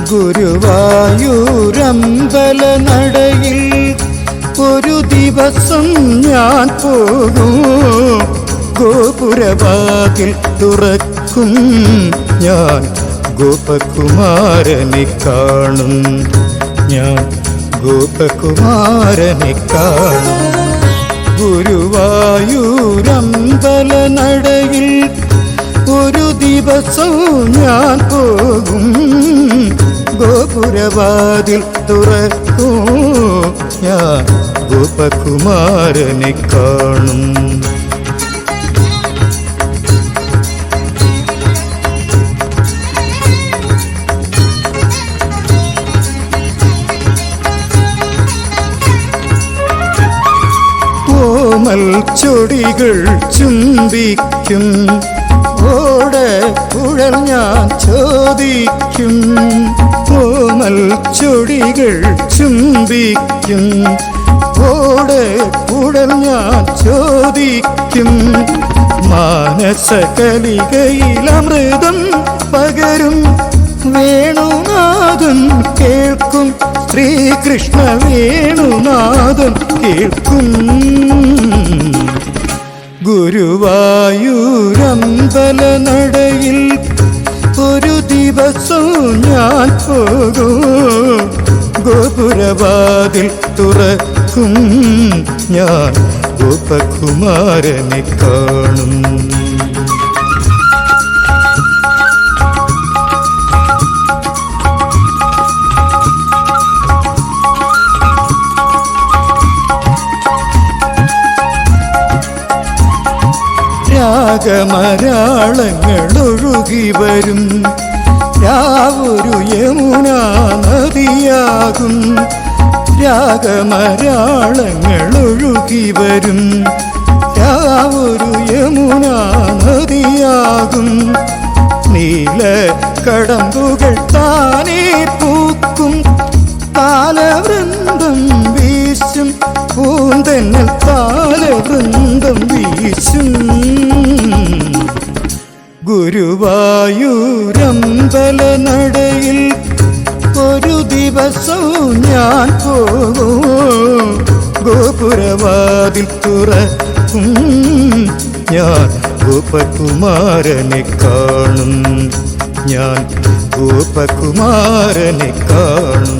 ഗുരുവായൂരമ്പല നടയിൽ ഒരു ദിവസം ഞാൻ പോകും. ഗോപുരവാതിൽ തുറക്കും ഞാൻ ഗോപകുമാരനെ കാണും. ഞാൻ ഗോപകുമാരനെ കാണും. ഗുരുവായൂരമ്പല നടയിൽ ഒരു ദിവസം ഞാൻ പോകും. ഗോപുരവാതിൽ തുറക്കും ഞാൻ ഗോപകുമാരനെ കാണും. ചൊടികൾ ചുംബിക്കും ഓടക്കുഴൽ ഞാൻ ചോദിക്കും. കോമൽ ചൊടികൾ ചുംബിക്കും ഓടക്കുഴൽ ഞാൻ ചോദിക്കും. മാനസകലികയിലമൃതം പകരും വേണുനാഥൻ കേൾക്കും. ശ്രീകൃഷ്ണ വേണുനാഥൻ കേൾക്കും. ഗുരുവായൂരമ്പല നടയിൽ ഒരു ദിവസം ഞാൻ പോകും. ഗോപുരവാതിൽ തുറക്കും ഞാൻ ഗോപകുമാരനെ കാണും. രാഗമരാളങ്ങളൊഴുകി വരും രാവൊരു യമുനാ നദിയാകും. രാഗമരാളങ്ങളൊഴുകി വരും രാവൊരു യമുനാ നദിയാകും. നീല കടമ്പുകൾ താനേ പൂക്കും. താലവൃന്ദം വീശും പൂന്തന്നൽ താലവൃന്ദം വീശും. ഗുരുവായൂരമ്പല നടയിൽ ഒരു ദിവസം ഞാൻ പോകും. ഗോപുരവാതിൽ തുറക്കും ഞാൻ ഗോപകുമാരനെ കാണും. ഞാൻ ഗോപകുമാരനെ കാണും.